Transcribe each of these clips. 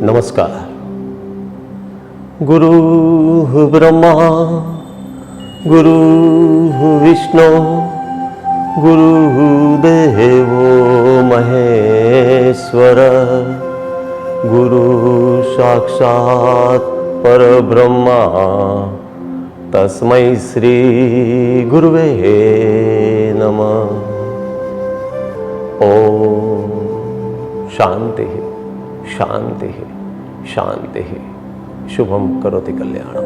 नमस्कार। गुरु ब्रह्मा गुरु विष्णु गुरुदेवो महेश्वर गुरु साक्षात् परब्रह्मा तस्मै श्री गुरुवे नमः। ओम शांति शांति शांति शुभम करोति कल्याणम।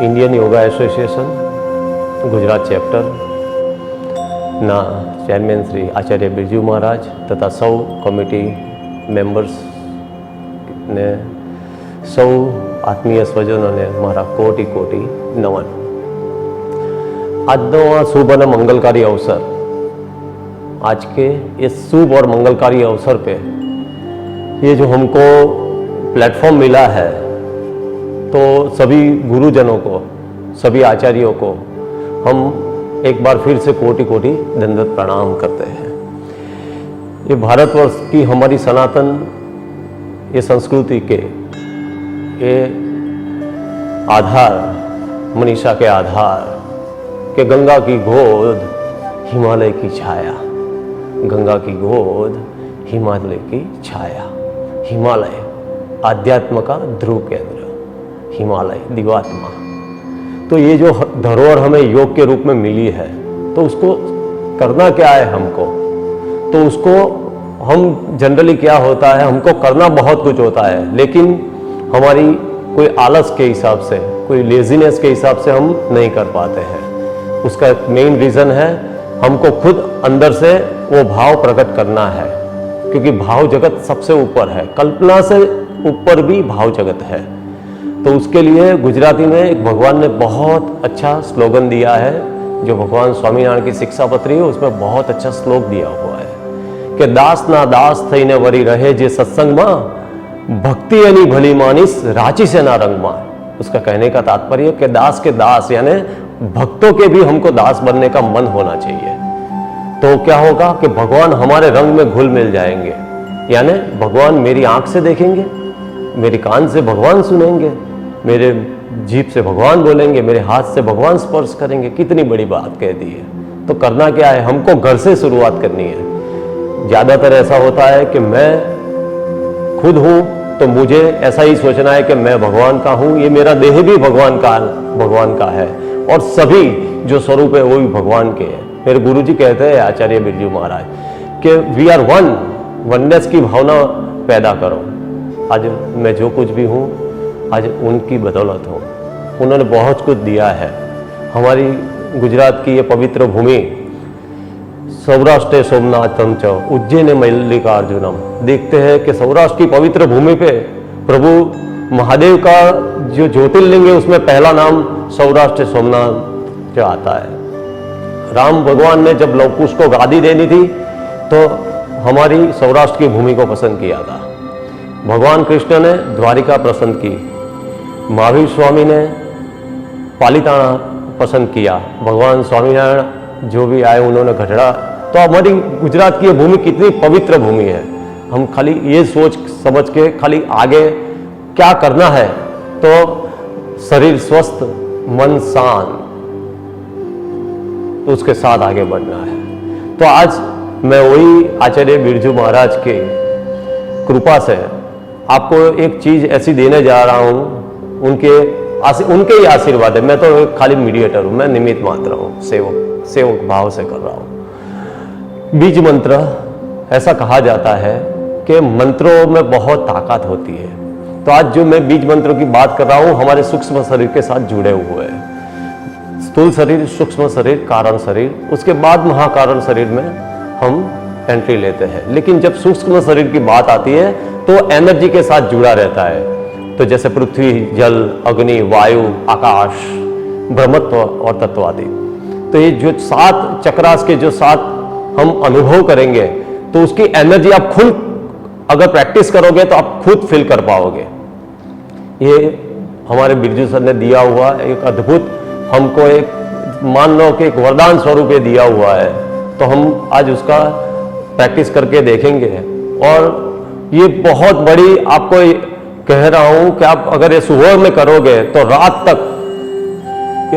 Indian Yoga association Gujarat chapter ना चेयरमैन श्री आचार्य बिरजू महाराज तथा सौ कमिटी मेंबर्स ने सौ आत्मीय स्वजनों ने मारा कोटि कोटि नमन। આજનો આ શુભ અને મંગલકારી અવસર, आज के इस शुभ और मंगलकारी अवसर पे ये जो हमको प्लेटफॉर्म मिला है, तो सभी गुरुजनों को, सभी आचार्यों को हम एक बार फिर से कोटि कोटि दंडवत प्रणाम करते हैं। ये भारतवर्ष की हमारी सनातन ये संस्कृति के ये आधार, मनीषा के आधार कि गंगा की गोद हिमालय की छाया, गंगा की गोद हिमालय की छाया। हिमालय आध्यात्म का ध्रुव केंद्र, हिमालय दिवात्मा। तो ये जो धरोहर हमें योग के रूप में मिली है, तो उसको करना क्या है हमको? तो उसको हम जनरली क्या होता है, हमको करना बहुत कुछ होता है, लेकिन हमारी कोई आलस के हिसाब से, कोई लेजीनेस के हिसाब से हम नहीं कर पाते हैं। उसका एक मेन रीज़न है, हमको खुद अंदर से वो भाव प्रकट करना है, क्योंकि भाव जगत सबसे ऊपर है, कल्पना से ऊपर भी भाव जगत है। तो उसके लिए गुजराती में एक भगवान ने बहुत अच्छा स्लोगन दिया है, जो भगवान स्वामीनारायण की शिक्षापत्री है, उसमें बहुत अच्छा श्लोक दिया हुआ है कि दास ना दास थईने वरी रहे जे सत्संग में भक्ति एनी भली मानिस राची से ना रंग में। उसका कहने का तात्पर्य कि दास के दास यानी भक्तों के भी हमको दास बनने का मन होना चाहिए। तो क्या होगा कि भगवान हमारे रंग में घुल मिल जाएंगे, यानी भगवान मेरी आंख से देखेंगे, मेरी कान से भगवान सुनेंगे, मेरे जीभ से भगवान बोलेंगे, मेरे हाथ से भगवान स्पर्श करेंगे। कितनी बड़ी बात कह दी है। तो करना क्या है, हमको घर से शुरुआत करनी है। ज़्यादातर ऐसा होता है कि मैं खुद हूँ, तो मुझे ऐसा ही सोचना है कि मैं भगवान का हूँ, ये मेरा देह भी भगवान का है, और सभी जो स्वरूप है वो भी भगवान के हैं। मेरे गुरुजी कहते हैं आचार्य बिरजू महाराज कि वी आर वन, वननेस की भावना पैदा करो। आज मैं जो कुछ भी हूँ, आज उनकी बदौलत हूँ। उन्होंने बहुत कुछ दिया है। हमारी गुजरात की ये पवित्र भूमि, सौराष्ट्र सोमनाथम च उज्जैन मल्लिकार्जुनम। देखते हैं कि सौराष्ट्र की पवित्र भूमि पे प्रभु महादेव का जो ज्योतिर्लिंग है, उसमें पहला नाम सौराष्ट्र सोमनाथ जो आता है। राम भगवान ने जब लव कुश को गादी देनी थी, तो हमारी सौराष्ट्र की भूमि को पसंद किया था। भगवान कृष्ण ने द्वारिका पसंद की, महावीर स्वामी ने पालिताना पसंद किया, भगवान स्वामीनारायण जो भी आए उन्होंने गढ़ड़ा। तो हमारी गुजरात की ये भूमि कितनी पवित्र भूमि है। हम खाली ये सोच समझ के खाली आगे क्या करना है, तो शरीर स्वस्थ मन शांत, तो उसके साथ आगे बढ़ना है। तो आज मैं वही आचार्य बिरजू महाराज के कृपा से आपको एक चीज ऐसी देने जा रहा हूँ। उनके ही आशीर्वाद है। मैं तो एक खाली मीडिएटर हूँ, मैं निमित्त मात्र हूँ, सेवक भाव से कर रहा हूँ। बीज मंत्र, ऐसा कहा जाता है कि मंत्रों में बहुत ताकत होती है। तो आज जो मैं बीज मंत्रों की बात कर रहा हूँ, हमारे सूक्ष्म शरीर के साथ जुड़े हुए हैं। स्थूल शरीर, सूक्ष्म शरीर, कारण शरीर, उसके बाद महाकारण शरीर में हम एंट्री लेते हैं। लेकिन जब सूक्ष्म शरीर की बात आती है, तो एनर्जी के साथ जुड़ा रहता है। तो जैसे पृथ्वी, जल, अग्नि, वायु, आकाश, ब्रह्मत्व और तत्वादि। तो ये जो 7 चक्रास के जो 7 हम अनुभव करेंगे, तो उसकी एनर्जी आप खुद अगर प्रैक्टिस करोगे तो आप खुद फील कर पाओगे। ये हमारे बिरजू सर ने दिया हुआ एक अद्भुत हमको एक मान लो कि एक वरदान स्वरूप ये दिया हुआ है, तो हम आज उसका प्रैक्टिस करके देखेंगे। और ये बहुत बड़ी, आपको कह रहा हूं कि आप अगर ये सुबह में करोगे तो रात तक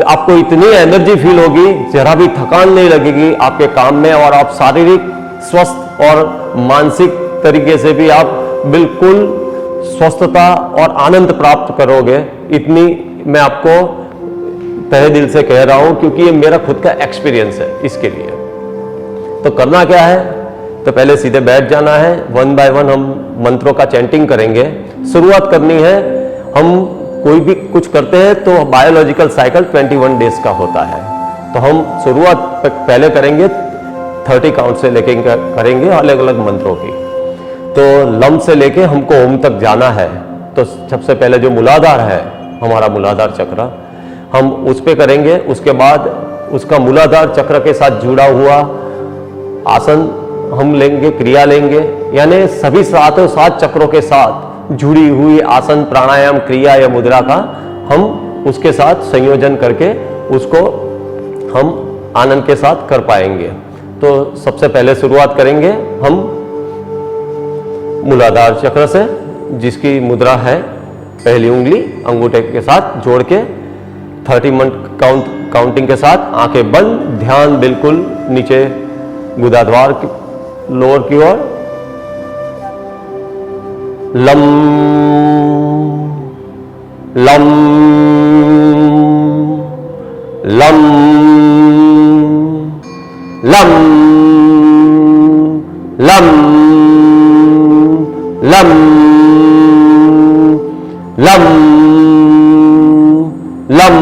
आपको इतनी एनर्जी फील होगी, जरा भी थकान नहीं लगेगी आपके काम में, और आप शारीरिक स्वस्थ और मानसिक तरीके से भी आप बिल्कुल स्वस्थता और आनंद प्राप्त करोगे। इतनी मैं आपको तहे दिल से कह रहा हूं, क्योंकि ये मेरा खुद का एक्सपीरियंस है इसके लिए। तो करना क्या है, तो पहले सीधे बैठ जाना है, 1 बाय 1 हम मंत्रों का चैंटिंग करेंगे। शुरुआत करनी है, हम कोई भी कुछ करते हैं तो बायोलॉजिकल साइकिल 21 डेज का होता है। तो हम शुरुआत पहले करेंगे 30 काउंट से लेके करेंगे अलग अलग मंत्रों की। तो लम से लेके हमको ओम तक जाना है। तो सबसे पहले जो मूलाधार है, हमारा मूलाधार चक्र, हम उस पे करेंगे। उसके बाद उसका मूलाधार चक्र के साथ जुड़ा हुआ आसन हम लेंगे, क्रिया लेंगे, यानी सभी सातों 7 चक्रों के साथ जुड़ी हुई आसन, प्राणायाम, क्रिया या मुद्रा का हम उसके साथ संयोजन करके उसको हम आनंद के साथ कर पाएंगे। तो सबसे पहले शुरुआत करेंगे हम मूलाधार चक्र से, जिसकी मुद्रा है पहली उंगली अंगूठे के साथ जोड़ के 30 मिनट काउंटिंग के साथ आंखें बंद, ध्यान बिल्कुल नीचे गुदाद्वार की लोअर की ओर। लम लम लम लम लम लम लम लम।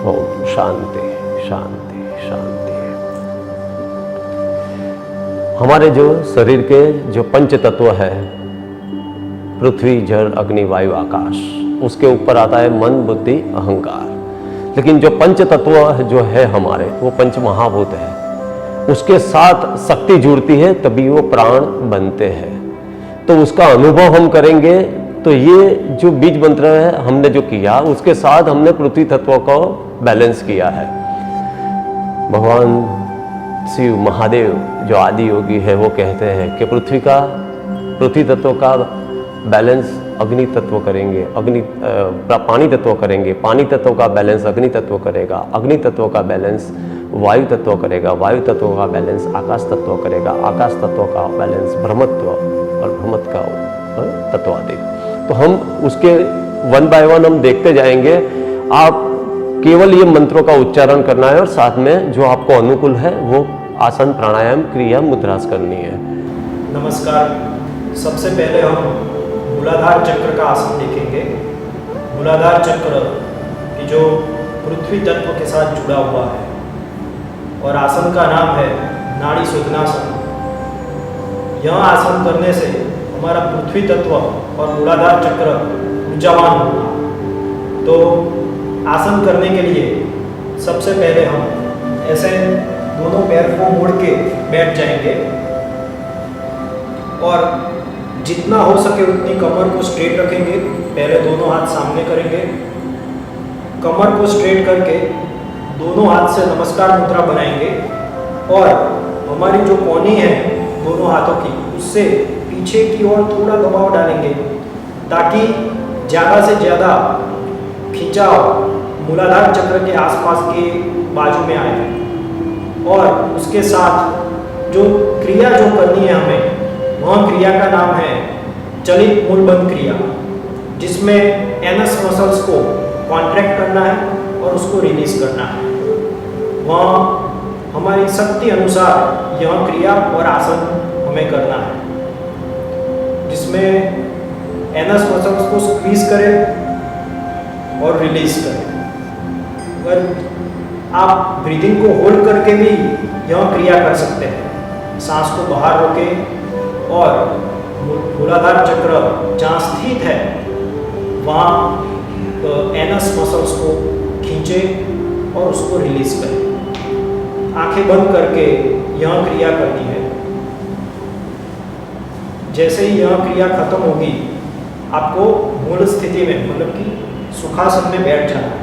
ओम शांति शांति शांति। हमारे जो शरीर के जो पंच तत्व है, पृथ्वी, जल, अग्नि, वायु, आकाश, उसके ऊपर आता है मन, बुद्धि, अहंकार। लेकिन जो पंच तत्व जो है हमारे, वो पंच महाभूत है, उसके साथ शक्ति जुड़ती है तभी वो प्राण बनते हैं। तो उसका अनुभव हम करेंगे। तो ये जो बीज मंत्र है हमने जो किया, उसके साथ हमने पृथ्वी तत्व को बैलेंस किया है। भगवान शिव महादेव जो आदि योगी है, वो कहते हैं कि पृथ्वी तत्व का बैलेंस अग्नि तत्व करेंगे, पानी तत्व करेंगे, पानी तत्व का बैलेंस अग्नि तत्व करेगा, अग्नि तत्व का बैलेंस वायु तत्व करेगा, वायु तत्व का बैलेंस आकाश तत्व करेगा, आकाश तत्व का बैलेंस ब्रह्मत्व और ब्रह्मत्व का तत्व आदि। तो हम उसके 1 बाय 1 हम देखते जाएंगे। आप केवल ये मंत्रों का उच्चारण करना है और साथ में जो आपको अनुकूल है वो आसन, प्राणायाम, क्रिया, मुद्रास करनी है। नमस्कार। सबसे पहले हम मूलाधार चक्र का आसन देखेंगे। मूलाधार चक्र की जो पृथ्वी तत्व के साथ जुड़ा हुआ है, और आसन का नाम है नाड़ी शोधनासन। यह आसन करने से हमारा पृथ्वी तत्व और मूलाधार चक्र ऊर्जावान होगा। तो आसन करने के लिए सबसे पहले हम ऐसे दोनों पैर को मोड़ के बैठ जाएंगे और जितना हो सके उतनी कमर को स्ट्रेट रखेंगे। पहले दोनों हाथ सामने करेंगे, कमर को स्ट्रेट करके दोनों हाथ से नमस्कार मुद्रा बनाएंगे और हमारी जो कोहनी है दोनों हाथों की, उससे पीछे की ओर थोड़ा दबाव डालेंगे ताकि ज़्यादा से ज़्यादा खिंचाव मूलाधार चक्र के आसपास के बाजू में आए। और उसके साथ जो क्रिया जो करनी है हमें, वह क्रिया का नाम है चलित मूलबंध क्रिया, जिसमें एनस मसल्स को कॉन्ट्रैक्ट करना है और उसको रिलीज करना है। वह हमारी शक्ति अनुसार यह क्रिया और आसन हमें करना है, जिसमें एनस मसल्स को स्क्वीज करें और रिलीज करें। अगर आप ब्रीदिंग को होल्ड करके भी यह क्रिया कर सकते हैं। सांस को बाहर रोकें और मूलाधार चक्र जहाँ स्थित है वहाँ एनस मसल्स को खींचें और उसको रिलीज करें। आंखें बंद करके यह क्रिया करनी है। जैसे ही यह क्रिया खत्म होगी, आपको मूल स्थिति में मतलब कि सुखासन में बैठ जाना है।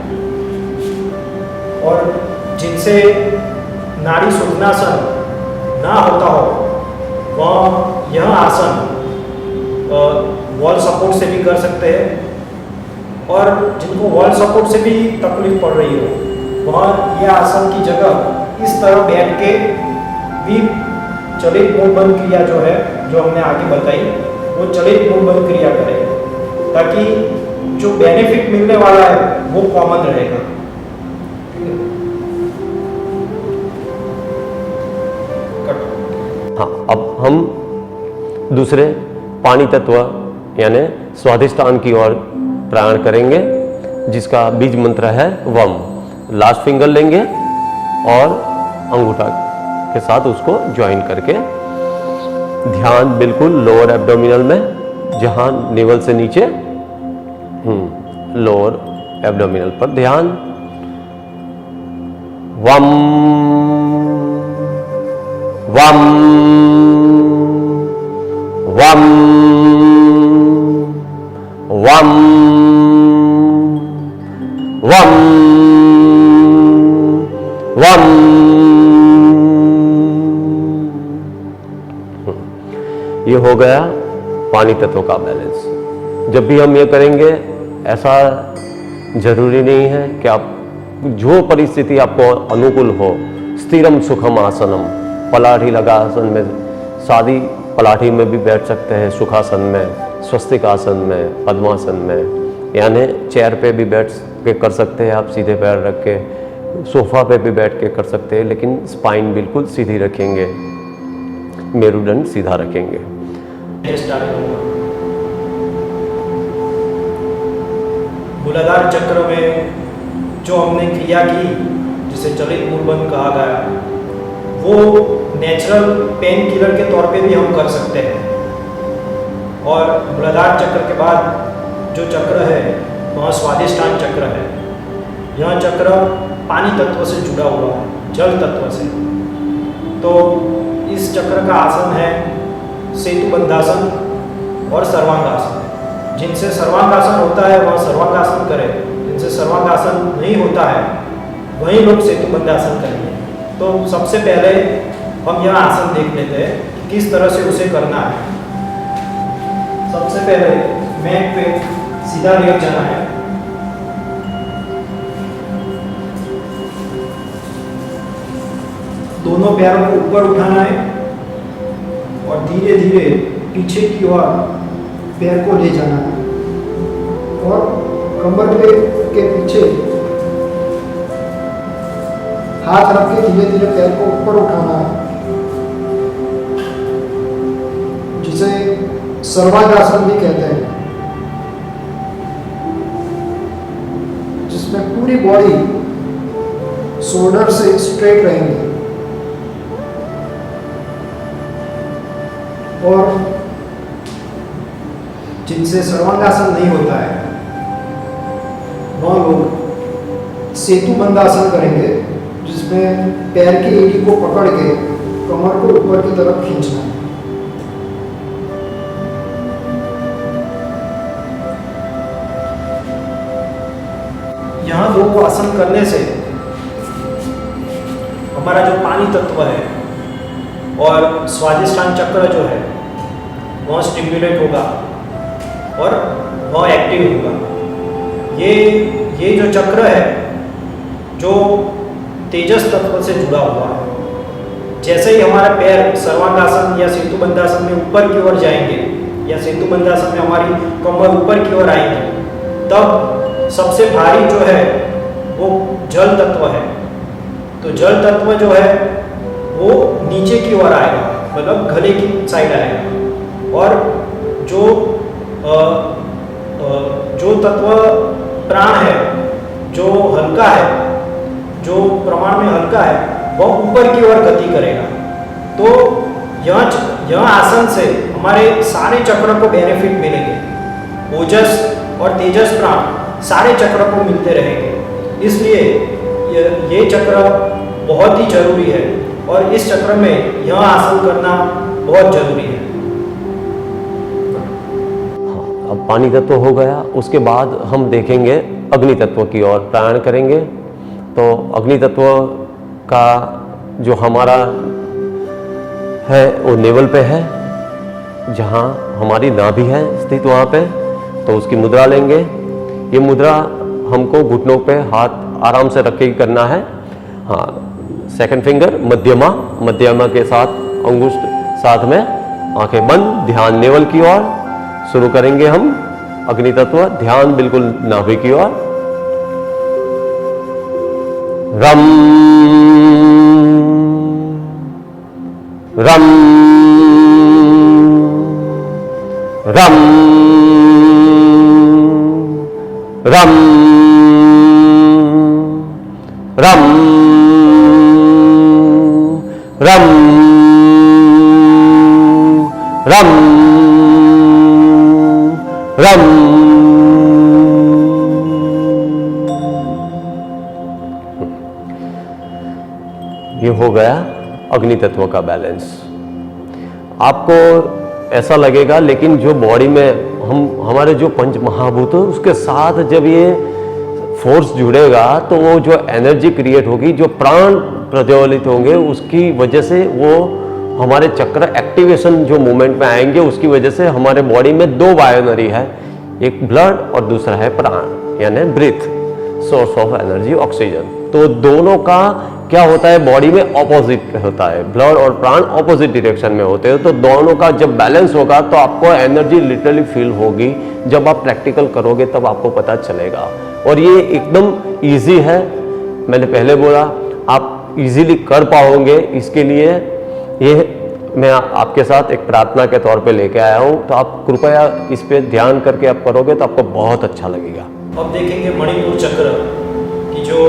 और जिनसे नाड़ी सुखनासन ना होता हो वह यह आसन वॉल सपोर्ट से भी कर सकते हैं। और जिनको वॉल सपोर्ट से भी तकलीफ पड़ रही हो वह यह आसन की जगह इस तरह बैठ के भी चलित मूल बंद क्रिया जो है, जो हमने आगे बताई, वो चलित मूल बंद क्रिया करें ताकि जो बेनिफिट मिलने वाला है वो कॉमन रहेगा। हाँ, अब हम दूसरे पानी तत्व यानी स्वाधिष्ठान की ओर प्राणायाम करेंगे, जिसका बीज मंत्र है वम। लास्ट फिंगर लेंगे और अंगूठा के साथ उसको ज्वाइन करके ध्यान बिल्कुल लोअर एब्डोमिनल में, जहां नेवल से नीचे लोअर एब्डोमिनल पर ध्यान। वम वम वम वम वम वम। ये हो गया पानी तत्व का बैलेंस। जब भी हम ये करेंगे, ऐसा जरूरी नहीं है कि आप जो परिस्थिति आपको अनुकूल हो, स्थिरम सुखम आसनम, पलाठी लगा आसन में, सादी पलाठी में भी बैठ सकते हैं, सुखासन में, स्वस्तिक आसन में, पद्मासन में, यानी चेयर पे भी बैठ के कर सकते हैं आप, सीधे पैर रख के, सोफा पे भी बैठ के कर सकते हैं, लेकिन स्पाइन बिल्कुल सीधी रखेंगे, मेरुदंड सीधा रखेंगे। मूलाधार चक्र में जो हमने क्रिया की, जिसे चलित मूलबंध कहा गया, वो नेचुरल पेन किलर के तौर पे भी हम कर सकते हैं। और मूलाधार चक्र के बाद जो चक्र है वह स्वाधिष्ठान चक्र है। यह चक्र पानी तत्व से जुड़ा हुआ है, जल तत्व से। तो इस चक्र का आसन है सेतु बंधासन और सर्वांगासन। जिनसे सर्वांगासन होता है वह सर्वांगासन करें, जिनसे सर्वांगासन नहीं होता है वही लोग सेतु बंधासन करेंगे। तो सबसे पहले हम यह आसन देख लेते हैं कि किस तरह से उसे करना है। सबसे पहले मैट पे सीधा लेट जाना है। दोनों पैरों को ऊपर उठाना है और धीरे धीरे पीछे की ओर पैर को ले जाना है और कमर के पीछे हाथ रख के धीरे धीरे पैर को ऊपर उठाना है, जिसे सर्वांगासन भी कहते हैं, जिसमें पूरी बॉडी शोल्डर से स्ट्रेट रहेंगे। और जिनसे सर्वांगासन नहीं होता है वह लोग सेतु बंधासन करेंगे, जिसमें पैर की एड़ी को पकड़ के कमर को ऊपर की तरफ खींचना है। यहाँ दो आसन करने से हमारा जो पानी तत्व है और स्वाधिष्ठान चक्र जो है वह स्टिमुलेट होगा और वह एक्टिव होगा। ये जो चक्र है जो तेजस तत्व से जुड़ा हुआ है। जैसे ही हमारा पैर सर्वांगासन या सेतु बंधासन में ऊपर की ओर जाएंगे या सेतु बंधासन में हमारी कमर ऊपर की ओर आएंगे, तब सबसे भारी जो है वो जल तत्व है। तो जल तत्व जो है वो नीचे की ओर आएगा, मतलब गले की साइड आएगा। और जो तत्व प्राण है, जो हल्का है, जो प्रमाण में हल्का है, वह ऊपर की ओर गति करेगा। तो यह आसन से हमारे सारे चक्र को बेनिफिट मिलेंगे। ओजस और तेजस प्राण सारे चक्र को मिलते रहेंगे। इसलिए ये चक्र बहुत ही जरूरी है और इस चक्र में यह आसन करना बहुत जरूरी है। अब पानी तत्व हो गया। उसके बाद हम देखेंगे अग्नि तत्व की ओर प्राणायाम करेंगे। तो अग्नि तत्व का जो हमारा है वो नेवल पे है, जहाँ हमारी नाभि है स्थित वहाँ पे। तो उसकी मुद्रा लेंगे। ये मुद्रा हमको घुटनों पे हाथ आराम से रख के करना है। हाँ, सेकंड फिंगर मध्यमा के साथ अंगुष्ठ साथ में, आंखें बंद, ध्यान नेवल की ओर। शुरू करेंगे हम अग्नि तत्व, ध्यान बिल्कुल नाभि की ओर। रम रम रम रम रम रम रम रम। ये हो गया अग्नि तत्व का बैलेंस। आपको ऐसा लगेगा, लेकिन जो बॉडी में हमारे जो पंच महाभूत है उसके साथ जब ये फोर्स जुड़ेगा तो वो जो एनर्जी क्रिएट होगी, जो प्राण प्रज्वलित होंगे, उसकी वजह से वो हमारे चक्र एक्टिवेशन जो मूवमेंट में आएंगे, उसकी वजह से हमारे बॉडी में दो बायोनरी है, एक ब्लड और दूसरा है प्राण यानी breath, source of energy oxygen. तो दोनों का क्या होता है, बॉडी में ऑपोजिट होता है, ब्लड और प्राण ऑपोजिट डायरेक्शन में होते हैं। तो दोनों का जब बैलेंस होगा तो आपको एनर्जी लिटरली फील होगी। जब आप प्रैक्टिकल करोगे तब आपको पता चलेगा। और ये एकदम इजी है, मैंने पहले बोला आप इजीली कर पाओगे। इसके लिए ये मैं आपके साथ एक प्रार्थना के तौर पे लेके आया हूँ, तो आप कृपया इस पे ध्यान करके आप करोगे तो आपको बहुत अच्छा लगेगा। अब देखेंगे मणिपुर चक्र की जो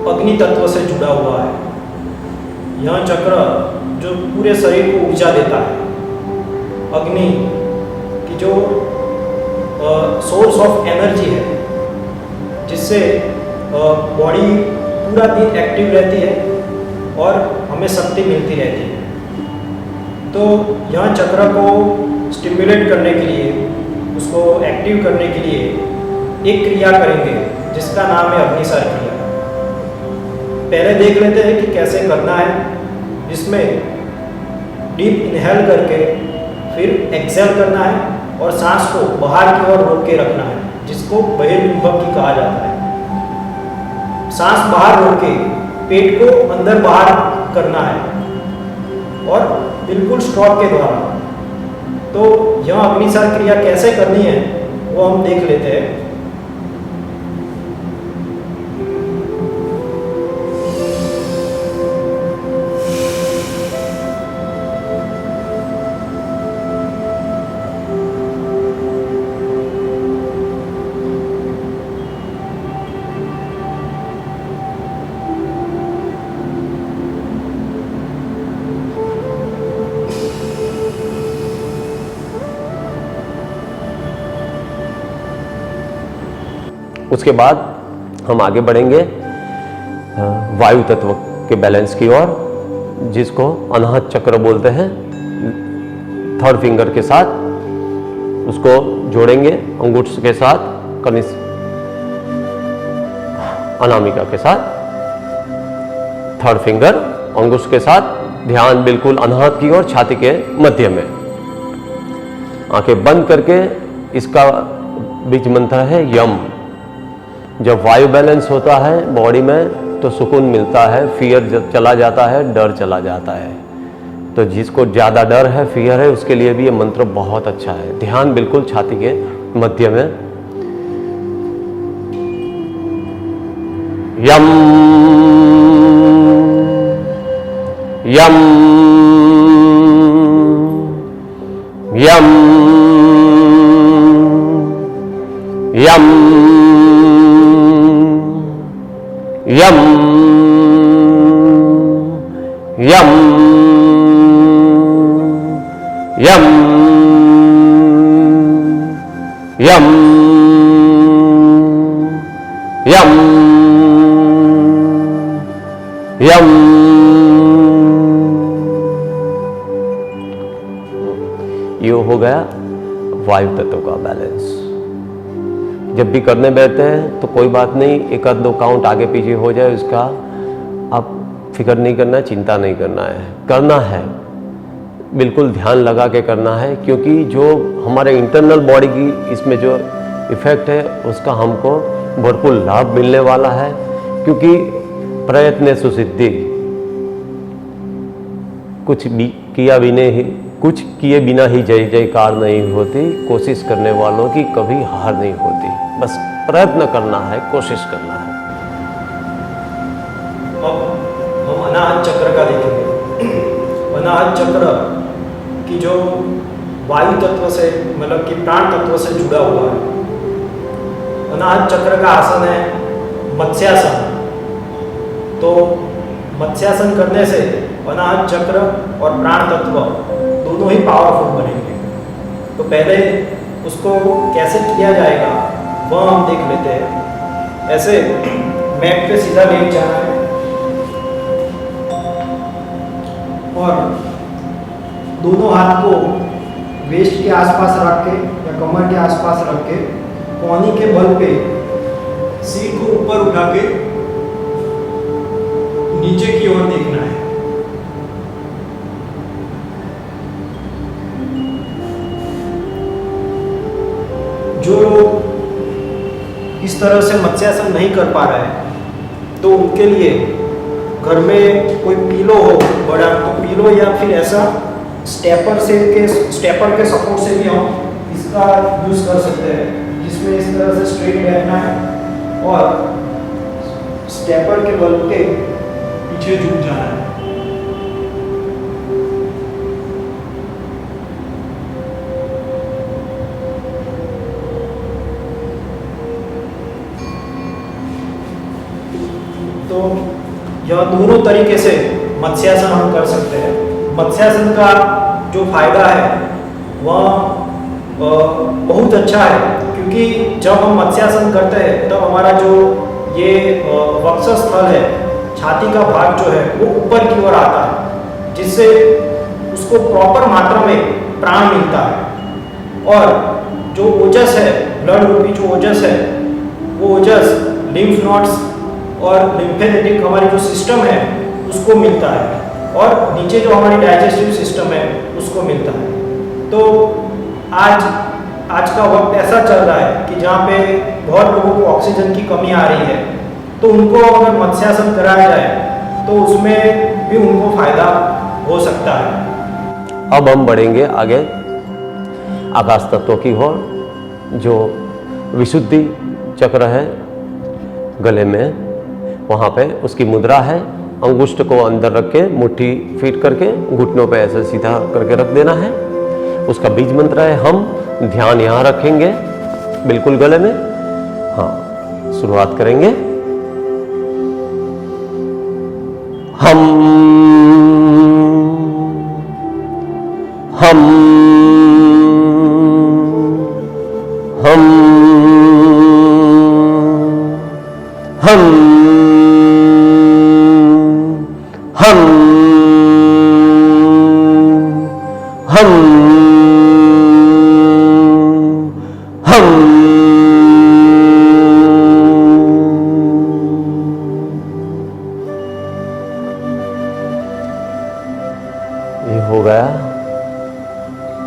अग्नि तत्व से जुड़ा हुआ है। यह चक्र जो पूरे शरीर को ऊर्जा देता है, अग्नि की जो सोर्स ऑफ एनर्जी है, जिससे बॉडी पूरा दिन एक्टिव रहती है और हमें शक्ति मिलती रहती है। तो यह चक्र को स्टिमुलेट करने के लिए, उसको एक्टिव करने के लिए एक क्रिया करेंगे जिसका नाम है अग्निसार क्रिया। पहले देख लेते हैं कि कैसे करना है। इसमें डीप इनहेल करके फिर एक्सेल करना है और सांस को बाहर की ओर रोक के रखना है, जिसको बहिर्मुखी कहा जाता है। सांस बाहर रोक के पेट को अंदर बाहर करना है और बिल्कुल स्ट्रोक के द्वारा। तो यह अग्निसार क्रिया कैसे करनी है वो हम देख लेते हैं। उसके बाद हम आगे बढ़ेंगे वायु तत्व के बैलेंस की ओर, जिसको अनाहत चक्र बोलते हैं। थर्ड फिंगर के साथ उसको जोड़ेंगे अंगूठ के साथ, कनिष्ठ अनामिका के साथ, थर्ड फिंगर अंगुष्ठ के साथ, ध्यान बिल्कुल अनाहत की ओर, छाती के मध्य में। आंखें बंद करके इसका बीज मंत्र है यम। जब वायु बैलेंस होता है बॉडी में तो सुकून मिलता है, फियर चला जाता है, डर चला जाता है। तो जिसको ज़्यादा डर है, फियर है, उसके लिए भी ये मंत्र बहुत अच्छा है। ध्यान बिल्कुल छाती के मध्य में। यम यम यम यम यम यम यम यम यम यम। ये हो गया वायु तत्व का बैलेंस। जब भी करने बैठते हैं तो कोई बात नहीं, एक आध 2 काउंट आगे पीछे हो जाए उसका आप फिक्र नहीं करना, चिंता नहीं करना है, करना है, बिल्कुल ध्यान लगा के करना है, क्योंकि जो हमारे इंटरनल बॉडी की इसमें जो इफेक्ट है उसका हमको भरपूर लाभ मिलने वाला है। क्योंकि प्रयत्न सुसिद्धि, कुछ किए बिना ही जय जयकार नहीं होती, कोशिश करने वालों की कभी हार नहीं होती। बस प्रयत्न करना है, कोशिश करना है। अब हम अनाहत चक्र का देखेंगे। अनाहत चक्र की जो वायु तत्व से मतलब कि प्राण तत्व से जुड़ा हुआ है। अनाहत चक्र का आसन है मत्स्यासन। तो मत्स्यासन करने से अनाहत चक्र और प्राण तत्व दोनों ही पावरफुल बनेंगे। तो पहले उसको कैसे किया जाएगा वह हम देख लेते हैं। ऐसे मैट पे सीधा लेट जाना है और दोनों हाथ को वेस्ट के आसपास रख के या कमर के आसपास रख के कोहनी के बल पे सीट को ऊपर उठा के नीचे की ओर देखना है। जो लोग इस तरह से मत्स्यासन नहीं कर पा रहे हैं तो उनके लिए घर में कोई पीलो हो बड़ा, तो पीलो या फिर ऐसा स्टेपर के सपोर्ट से भी हम इसका यूज कर सकते हैं, जिसमें इस तरह से स्ट्रेट बैठना है और स्टेपर के बल के पीछे झुक जाना है। तो यह दोनों तरीके से मत्स्यासन हम कर सकते हैं। मत्स्यासन का जो फायदा है वह बहुत अच्छा है, क्योंकि जब हम मत्स्यासन करते हैं तब हमारा जो ये वक्षस्थल है, छाती का भाग जो है वो ऊपर की ओर आता है, जिससे उसको प्रॉपर मात्रा में प्राण मिलता है। और जो ओजस है, ब्लड रूपी जो ओजस है, वो ओजस लिम्फ नोड्स और लिम्फेटिक हमारी जो सिस्टम है उसको मिलता है, और नीचे जो हमारी डाइजेस्टिव सिस्टम है उसको मिलता है। तो आज का वक्त ऐसा चल रहा है कि जहाँ पे बहुत लोगों को ऑक्सीजन की कमी आ रही है, तो उनको अगर मत्स्यासन कराया जाए तो उसमें भी उनको फायदा हो सकता है। अब हम बढ़ेंगे आगे आकाश तत्व की ओर। जो विशुद्धि चक्र है गले में, वहाँ पे उसकी मुद्रा है, अंगुष्ठ को अंदर रख के मुट्ठी फीट करके घुटनों पे ऐसे सीधा करके रख देना है। उसका बीज मंत्र है हम। ध्यान यहाँ रखेंगे बिल्कुल गले में। हाँ, शुरुआत करेंगे। हम हम हम हम हम हम हम ये हो गया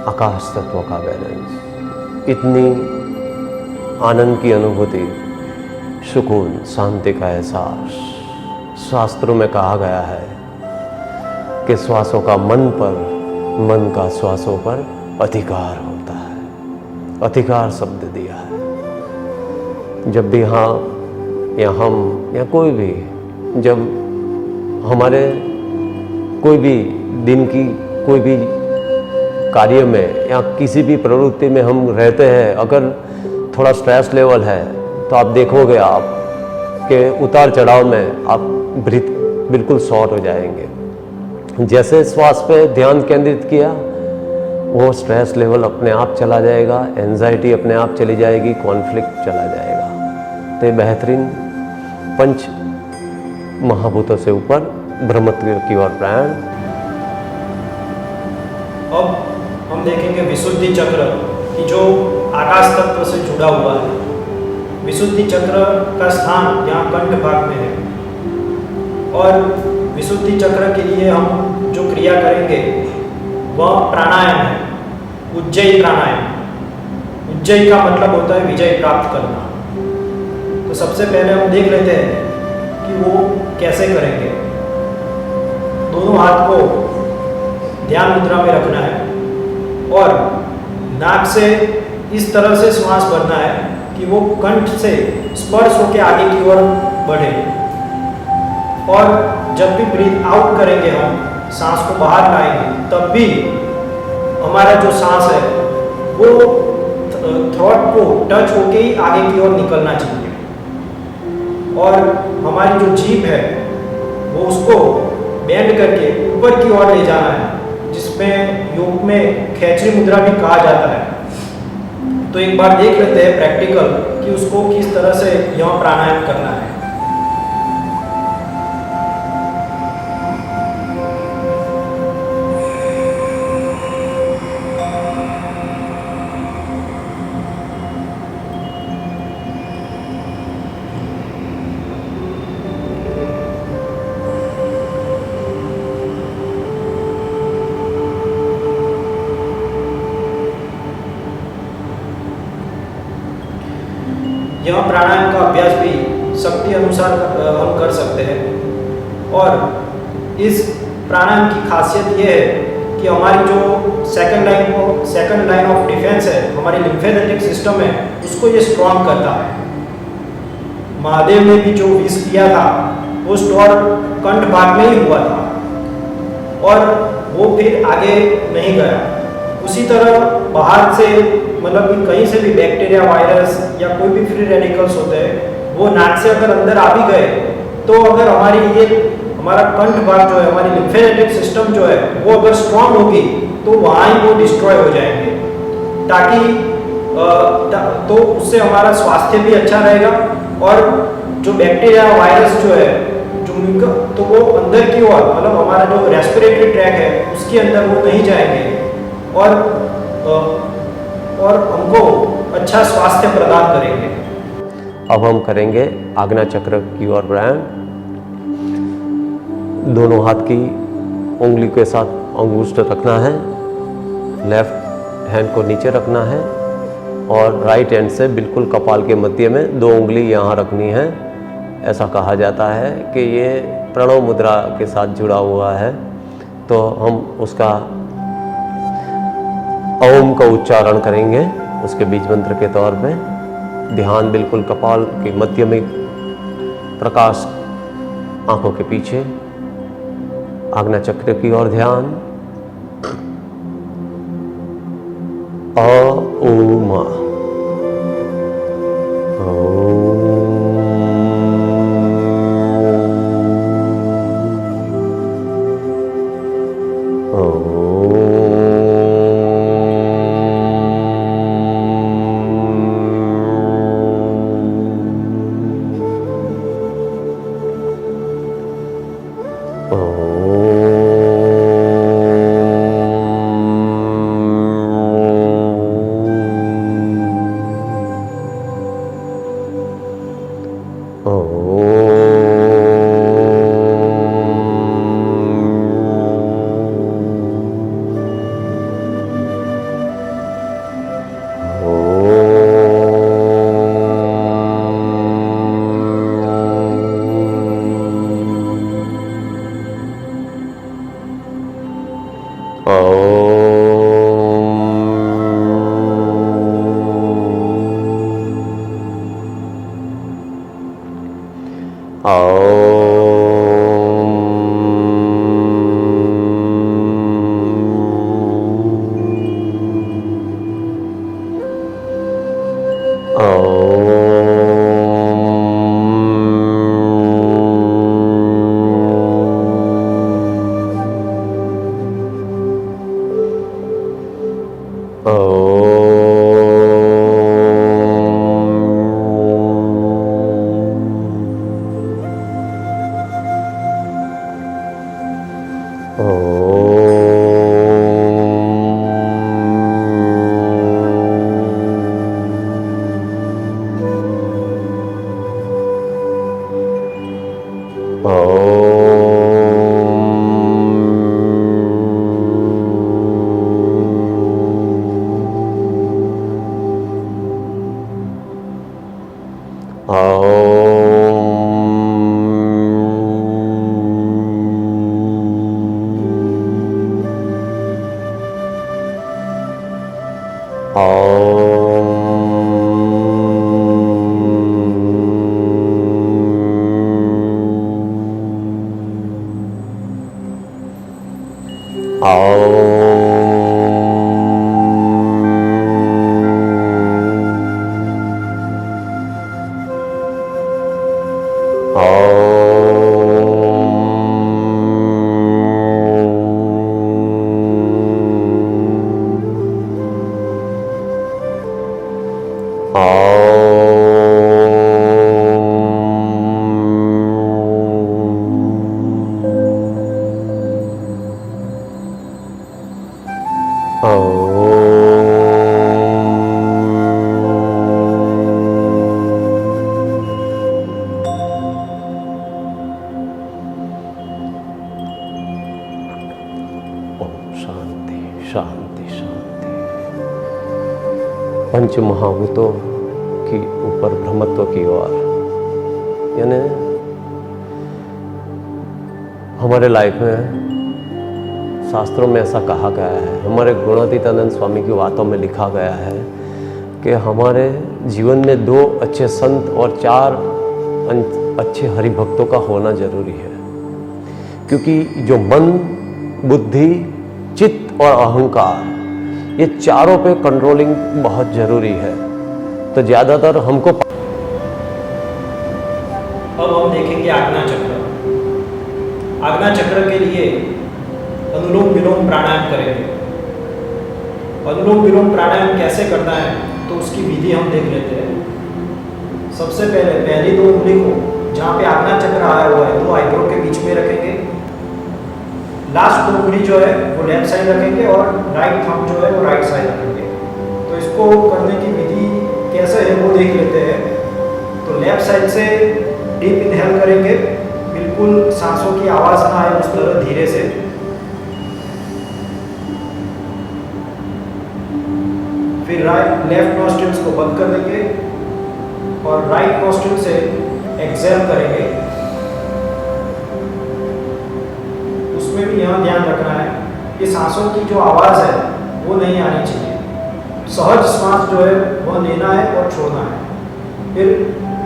आकाश तत्व का बैलेंस। इतनी आनंद की अनुभूति, सुकून, शांति का एहसास। शास्त्रों में कहा गया है कि श्वासों का मन पर, मन का श्वासों पर अधिकार होता है। अधिकार शब्द दिया है। जब भी हाँ या हम या कोई भी, जब हमारे कोई भी दिन की कोई भी कार्य में या किसी भी प्रवृत्ति में हम रहते हैं, अगर थोड़ा स्ट्रेस लेवल है तो आप देखोगे आप के उतार चढ़ाव में आप बिल्कुल शॉर्ट हो जाएंगे। जैसे श्वास पे ध्यान केंद्रित किया, वो स्ट्रेस लेवल अपने आप चला जाएगा, एंजाइटी अपने आप चली जाएगी, कॉन्फ्लिक्ट चला जाएगा। तो ये बेहतरीन पंच महाभूतों से ऊपर ब्रह्मत्व की ओर प्रयाण। अब हम देखेंगे विशुद्धि चक्र, कि जो आकाश तत्व से जुड़ा हुआ है। विशुद्धि चक्र का स्थान यहाँ कंठ भाग में है और विशुद्धि चक्र के लिए हम जो क्रिया करेंगे वह प्राणायाम है, उज्जयी प्राणायाम। उज्जयी का मतलब होता है विजय प्राप्त करना। तो सबसे पहले हम देख लेते हैं कि वो कैसे करेंगे। दोनों हाथ को ध्यान मुद्रा में रखना है और नाक से इस तरह से श्वास भरना है कि वो कंठ से स्पर्श होकर आगे की ओर बढ़े। और जब भी ब्रीथ आउट करेंगे, हम सांस को बाहर लाएंगे, तब भी हमारा जो सांस है वो थ्रोट को टच होके ही आगे की ओर निकलना चाहिए। और हमारी जो जीभ है वो उसको बेंड करके ऊपर की ओर ले जाना है, जिसमें योग में खेचरी मुद्रा भी कहा जाता है। तो एक बार देख लेते हैं प्रैक्टिकल कि उसको किस तरह से यह प्राणायाम करना है। यह प्राणायाम का अभ्यास भी शक्ति अनुसार हम कर सकते हैं। और इस प्राणायाम की खासियत यह है कि हमारी जो सेकंड लाइन ऑफ डिफेंस है, हमारी लिम्फेटिक सिस्टम है, उसको ये स्ट्रॉन्ग करता है। महादेव ने भी जो विष किया था वो स्टोर कंठ भाग में ही हुआ था और वो फिर आगे नहीं गया। उसी तरह बाहर से मतलब कि कहीं से भी बैक्टीरिया, वायरस या कोई भी फ्री रेडिकल्स होते हैं, वो नाक से अगर अंदर आ भी गए तो अगर हमारा कंठ भाग जो है, हमारी लिम्फेटिक सिस्टम जो है, वो अगर स्ट्रांग होगी तो वहाँ ही वो डिस्ट्रॉय हो जाएंगे। तो उससे हमारा स्वास्थ्य भी अच्छा रहेगा और जो बैक्टीरिया, वायरस जो है तो वो अंदर की ओर, मतलब हमारा जो रेस्पिरेटरी ट्रैक है उसके अंदर वो नहीं जाएंगे और हमको अच्छा स्वास्थ्य प्रदान करेंगे। अब हम करेंगे आज्ञा चक्र की ओर प्राणायाम। दोनों हाथ की उंगली के साथ अंगुष्ठ रखना है, लेफ्ट हैंड को नीचे रखना है और राइट हैंड से बिल्कुल कपाल के मध्य में 2 उंगली यहाँ रखनी है। ऐसा कहा जाता है कि ये प्रणव मुद्रा के साथ जुड़ा हुआ है। तो हम उसका ओम का उच्चारण करेंगे उसके बीज मंत्र के तौर पे। ध्यान बिल्कुल कपाल के मध्य में, प्रकाश आंखों के पीछे, आज्ञा चक्र की ओर ध्यान। ओम शांति शांति। पंच महाभूतों की ऊपर ब्रह्मत्व की ओर, यानी हमारे लाइफ में शास्त्रों में ऐसा कहा गया है, हमारे गुणातीतानंद स्वामी की बातों में लिखा गया है कि हमारे जीवन में 2 अच्छे संत और 4 अच्छे हरिभक्तों का होना जरूरी है। क्योंकि जो मन, बुद्धि, चित्त और अहंकार, ये चारों पे कंट्रोलिंग बहुत जरूरी है। तो ज्यादातर हमको अब हम देखेंगे आज्ञा चक्र। आज्ञा चक्र के लिए अनुलोम विलोम प्राणायाम करेंगे। अनुलोम विलोम प्राणायाम कैसे करना है तो उसकी विधि हम देख लेते हैं। सबसे पहले पहली 2 उंगली को जहाँ पे आज्ञा चक्र आया हुआ है 2 आईब्रो के बीच में रखेंगे। लास्ट 2 उंगली जो है वो लेफ्ट साइड रखेंगे और राइट थंब जो है वो राइट साइड रखेंगे। तो इसको करने की विधि कैसे है वो देख लेते हैं। तो लेफ्ट साइड से डीप इनहेल करेंगे, बिल्कुल सांसों की आवाज ना आए उस तरह धीरे से। फिर लेफ्ट नॉस्ट्रिल्स को बंद कर देंगे और राइट नॉस्ट्रिल से एक्सहेल करेंगे। उसमें भी यहाँ ध्यान रखना है कि सांसों की जो आवाज है वो नहीं आनी चाहिए। सहज श्वास जो है वह लेना है और छोड़ना है। फिर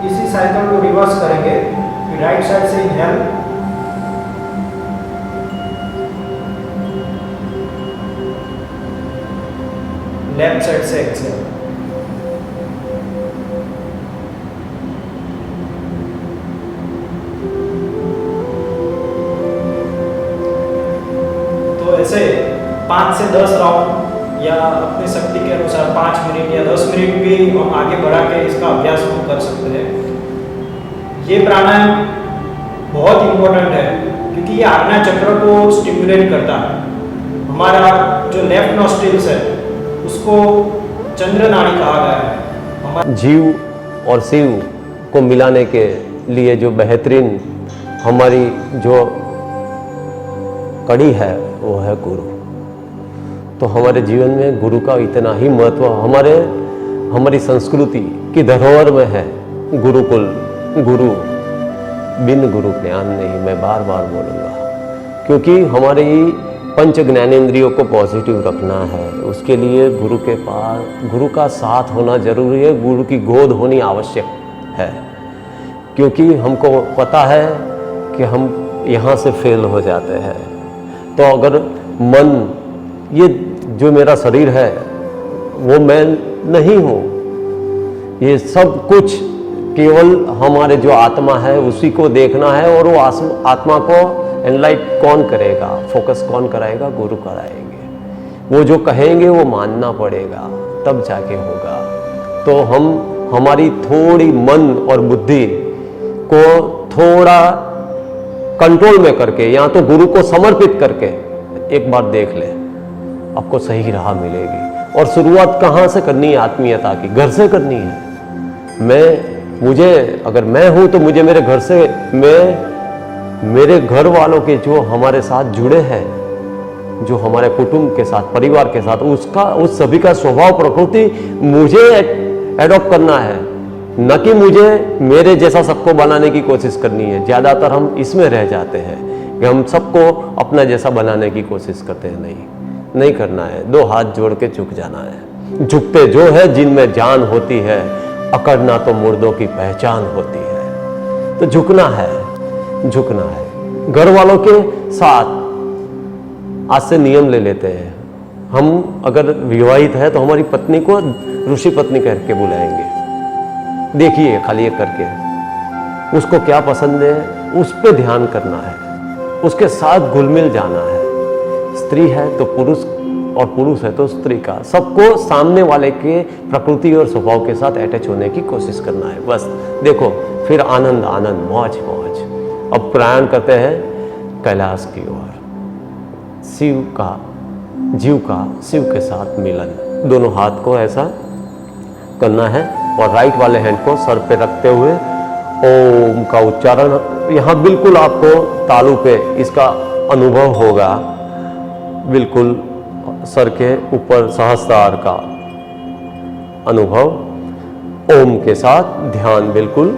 इसी साइकिल को रिवर्स करेंगे। फिर राइट साइड से इनहेल, लेफ्ट साइड से एक्सहेल। तो ऐसे 5 से 10 राउंड या अपनी शक्ति के अनुसार 5 मिनट या 10 मिनट भी हम आगे बढ़ा के इसका अभ्यास हम कर सकते हैं। ये प्राणायाम बहुत इम्पोर्टेंट है क्योंकि ये आज्ञा चक्र को स्टिमुलेट करता है। हमारा जो लेफ्ट नॉस्ट्रिल्स है उसको चंद्र नाड़ी कहा गया है। जीव और शिव को मिलाने के लिए जो बेहतरीन हमारी जो कड़ी है वो है गुरु। तो हमारे जीवन में गुरु का इतना ही महत्व हमारी संस्कृति की धरोहर में है। गुरुकुल, गुरु, बिन गुरु ज्ञान नहीं, मैं बार बार बोलूँगा। क्योंकि हमारी पंच ज्ञानेंद्रियों को पॉजिटिव रखना है, उसके लिए गुरु के पास गुरु का साथ होना जरूरी है, गुरु की गोद होनी आवश्यक है। क्योंकि हमको पता है कि हम यहाँ से फेल हो जाते हैं। तो अगर मन, ये जो मेरा शरीर है वो मैं नहीं हूँ, ये सब कुछ केवल हमारे जो आत्मा है उसी को देखना है। और वो आत्मा को एनलाइट कौन करेगा, फोकस कौन कराएगा? गुरु कराएंगे। वो जो कहेंगे वो मानना पड़ेगा, तब जाके होगा। तो हम हमारी थोड़ी मन और बुद्धि को थोड़ा कंट्रोल में करके या तो गुरु को समर्पित करके एक बार देख ले, आपको सही राह मिलेगी। और शुरुआत कहाँ से करनी है? आत्मीयता की, घर से करनी है। मुझे अगर मैं हूं तो मुझे मेरे घर से, मैं मेरे घर वालों के जो हमारे साथ जुड़े हैं, जो हमारे कुटुंब के साथ, परिवार के साथ, उसका उस सभी का स्वभाव प्रकृति मुझे एडॉप्ट करना है, न कि मुझे मेरे जैसा सबको बनाने की कोशिश करनी है। ज़्यादातर हम इसमें रह जाते हैं कि हम सबको अपना जैसा बनाने की कोशिश करते हैं। नहीं करना है। दो हाथ जोड़ के झुक जाना है। झुकते जो है जिनमें जान होती है, अकड़ना तो मुर्दों की पहचान होती है। तो झुकना है। घर वालों के साथ आज से नियम ले लेते हैं। हम अगर विवाहित है तो हमारी पत्नी को ऋषि पत्नी कह के बुलाएंगे। देखिए खाली ये करके, उसको क्या पसंद है उस पर ध्यान करना है, उसके साथ घुल मिल जाना है। स्त्री है तो पुरुष, और पुरुष है तो स्त्री का, सबको सामने वाले के प्रकृति और स्वभाव के साथ अटैच होने की कोशिश करना है। बस देखो, फिर आनंद आनंद, मौज मौज। अब प्रयाण करते हैं कैलाश की ओर। जीव का शिव के साथ मिलन। दोनों हाथ को ऐसा करना है और राइट वाले हैंड को सर पे रखते हुए ओम का उच्चारण, यहाँ बिल्कुल आपको तालू पे इसका अनुभव होगा। बिल्कुल सर के ऊपर सहस्त्रार का अनुभव। ओम के साथ ध्यान बिल्कुल।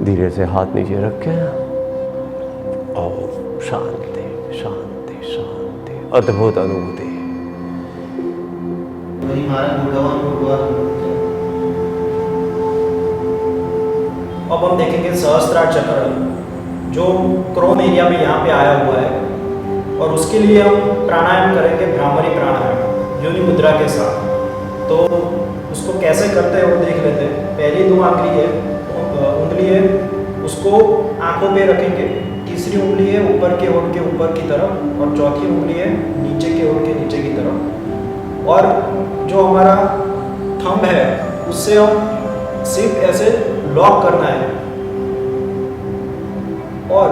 धीरे से हाथ नीचे रखें और शांति शांति शांति, अद्भुत अनुभूति। अब हम देखेंगे सहस्त्रार चक्र जो क्रोम एरिया में यहाँ पे आया हुआ है, और उसके लिए हम प्राणायाम करेंगे, भ्रामरी प्राणायाम योनि मुद्रा के साथ। तो उसको कैसे करते हैं वो देख लेते हैं। पहली दो उंगली है उसको आंखों पे रखेंगे, तीसरी उंगली है ऊपर के होंठ के ऊपर की तरफ, और चौथी उंगली है नीचे के होंठ के नीचे की तरफ। और जो हमारा थंब है उससे हम सिर्फ ऐसे लॉक करना है और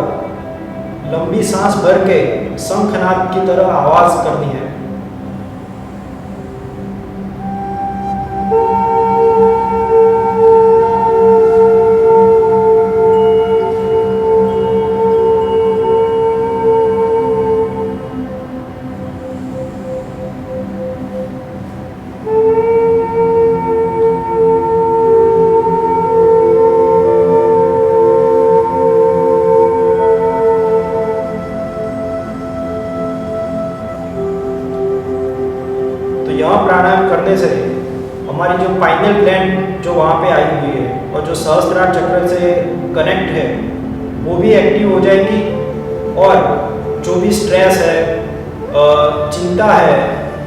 लंबी सांस भर के शंखनाद की तरह आवाज करनी है। यह प्राणायाम करने से हमारी जो पाइनियल ग्लैंड जो वहाँ पे आई हुई है और जो सहस्त्रार चक्र से कनेक्ट है वो भी एक्टिव हो जाएगी, और जो भी स्ट्रेस है, चिंता है,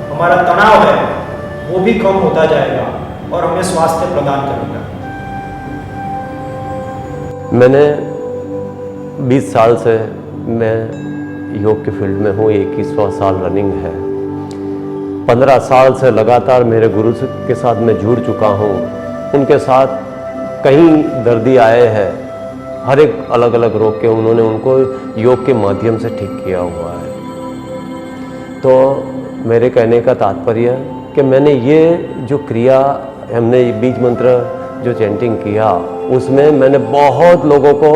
हमारा तनाव है, वो भी कम होता जाएगा और हमें स्वास्थ्य प्रदान करेगा। मैंने 20 साल से मैं योग के फील्ड में हूँ, 21वां साल रनिंग है। 15 साल से लगातार मेरे गुरु के साथ मैं जुड़ चुका हूँ। उनके साथ कई दर्दी आए हैं, हर एक अलग अलग रोग के उन्होंने उनको योग के माध्यम से ठीक किया हुआ है। तो मेरे कहने का तात्पर्य कि मैंने ये जो क्रिया, हमने बीज मंत्र जो चैंटिंग किया, उसमें मैंने बहुत लोगों को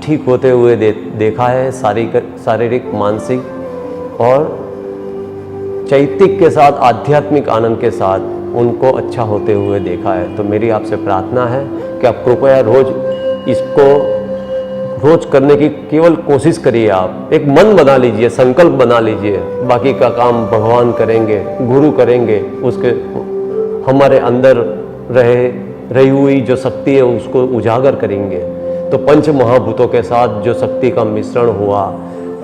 ठीक होते हुए देखा है, शारीरिक, मानसिक और चैतिक के साथ, आध्यात्मिक आनंद के साथ उनको अच्छा होते हुए देखा है। तो मेरी आपसे प्रार्थना है कि आप कृपया रोज करने की केवल कोशिश करिए। आप एक मन बना लीजिए, संकल्प बना लीजिए, बाकी का काम भगवान करेंगे, गुरु करेंगे। उसके हमारे अंदर रही हुई जो शक्ति है उसको उजागर करेंगे। तो पंच महाभूतों के साथ जो शक्ति का मिश्रण हुआ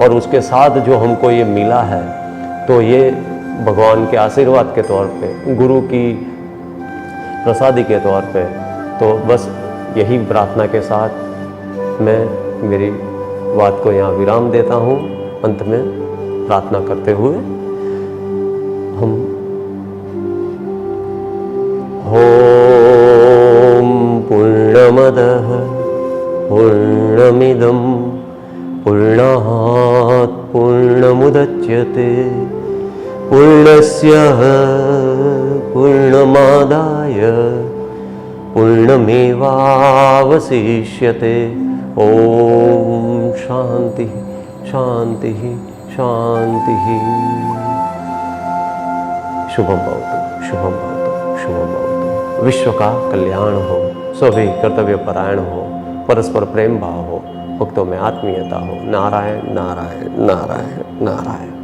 और उसके साथ जो हमको ये मिला है, तो ये भगवान के आशीर्वाद के तौर पे, गुरु की प्रसादी के तौर पे। तो बस यही प्रार्थना के साथ मैं मेरी बात को यहाँ विराम देता हूँ। अंत में प्रार्थना करते हुए हम ओम पूर्णमदः पूर्णमिदं पूर्णात् पूर्णमुदच्यते पूर्णस्य पूर्णमादाय पूर्णमेवावशिष्यते। ओम शांति शांति शांति। शुभम भवतु शुभम भवतु शुभम भवतु। विश्व का कल्याण हो, सभी कर्तव्य परायण हो, परस्पर प्रेम भाव हो, भक्तों में आत्मीयता हो। नारायण नारायण नारायण नारायण।